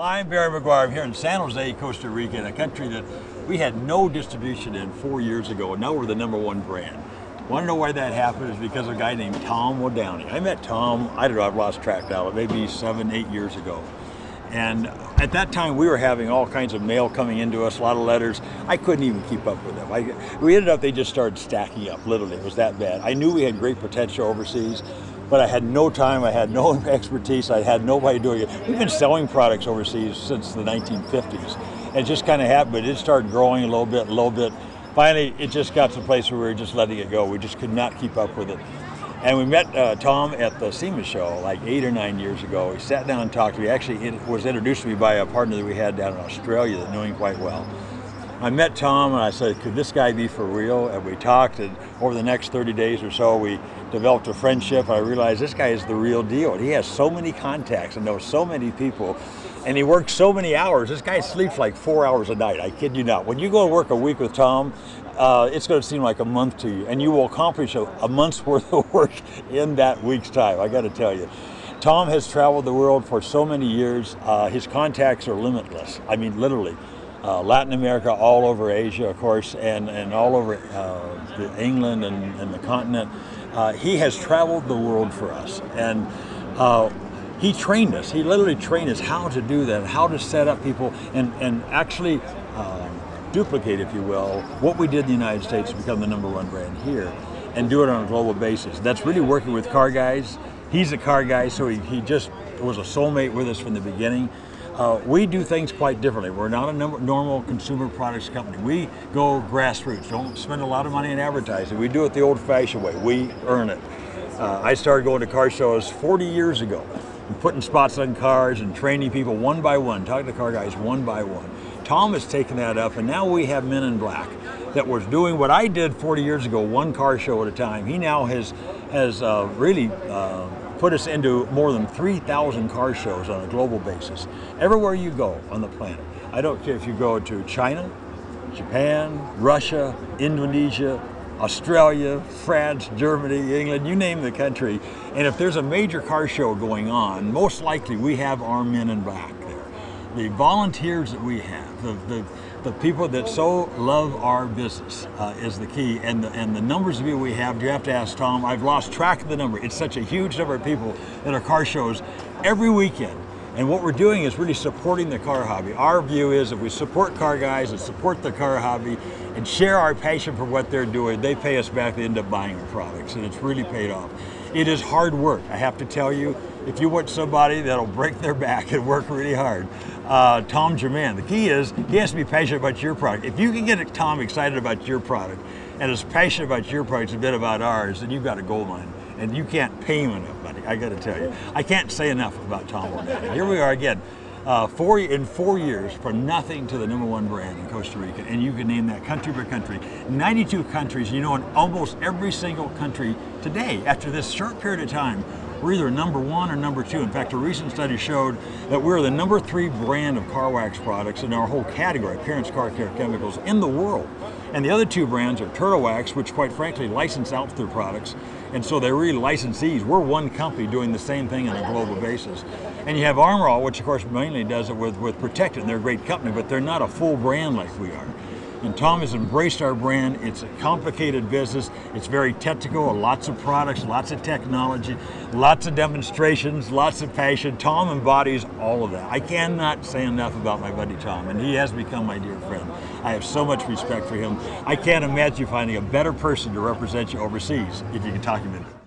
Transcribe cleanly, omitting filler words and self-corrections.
I'm Barry McGuire. I'm here in San Jose, Costa Rica, a country that we had no distribution in 4 years ago, and now we're the #1 brand. Want to know why that happened? Is because of a guy named Tom Wodowney. I met Tom, I don't know, I've lost track now, but maybe 7, 8 years ago. And at that time, we were having all kinds of mail coming into us, a lot of letters. I couldn't even keep up with them. We ended up, they just started stacking up, literally. It was that bad. I knew we had great potential overseas, but I had no time, I had no expertise, I had nobody doing it. We've been selling products overseas since the 1950s. And it just kind of happened, but it started growing a little bit. Finally, it just got to the place where we were just letting it go. We just could not keep up with it. And we met Tom at the SEMA show like 8 or 9 years ago. He sat down and talked to me. Actually, it was introduced to me by a partner that we had down in Australia that knew him quite well. I met Tom and I said, could this guy be for real? And we talked, and over the next 30 days or so, we developed a friendship. I realized this guy is the real deal. He has so many contacts and knows so many people, and he works so many hours. This guy sleeps like 4 hours a night, I kid you not. When you go work a week with Tom, it's going to seem like a month to you, and you will accomplish a month's worth of work in that week's time, I got to tell you. Tom has traveled the world for so many years. His contacts are limitless. I mean, literally. Latin America, all over Asia, of course, and all over England and the continent. He has traveled the world for us, and he trained us. He literally trained us how to do that, how to set up people, and actually duplicate, if you will, what we did in the United States to become the #1 brand here, and do it on a global basis. That's really working with car guys. He's a car guy, so he just was a soulmate with us from the beginning. We do things quite differently. We're not a normal consumer products company. We go grassroots, don't spend a lot of money in advertising. We do it the old-fashioned way. We earn it. I started going to car shows 40 years ago and putting spots on cars and training people one by one, talking to car guys one by one. Tom has taken that up, and now we have Men in Black that was doing what I did 40 years ago, one car show at a time. He now has really put us into more than 3,000 car shows on a global basis. Everywhere you go on the planet. I don't care if you go to China, Japan, Russia, Indonesia, Australia, France, Germany, England, you name the country. And if there's a major car show going on, most likely we have our Men in Black there. The volunteers that we have, the people that so love our business is the key, and the numbers of people we have, you have to ask Tom. I've lost track of the number. It's such a huge number of people at our car shows every weekend. And what we're doing is really supporting the car hobby. Our view is if we support car guys and support the car hobby and share our passion for what they're doing, they pay us back, they end up buying our products, and it's really paid off. It is hard work, I have to tell you. If you want somebody that'll break their back and work really hard, Tom's your man. The key is he has to be passionate about your product. If you can get Tom excited about your product and as passionate about your product as a bit about ours, then you've got a gold mine. And you can't pay him enough money, I got to tell you. I can't say enough about Tom Wodowney. Here we are again, in 4 years, from nothing to the #1 brand in Costa Rica, and you can name that country by country. 92 countries, you know, in almost every single country today, after this short period of time, we're either #1 or #2. In fact, a recent study showed that we're the #3 brand of car wax products in our whole category, appearance car care chemicals, in the world. And the other 2 brands are Turtle Wax, which quite frankly license out their products, and so they're really licensees. We're one company doing the same thing on a global basis. And you have Armor All, which of course mainly does it with Protected. They're a great company, but they're not a full brand like we are. And Tom has embraced our brand. It's a complicated business. It's very technical, lots of products, lots of technology, lots of demonstrations, lots of passion. Tom embodies all of that. I cannot say enough about my buddy Tom, and he has become my dear friend. I have so much respect for him. I can't imagine you finding a better person to represent you overseas if you can talk him into it.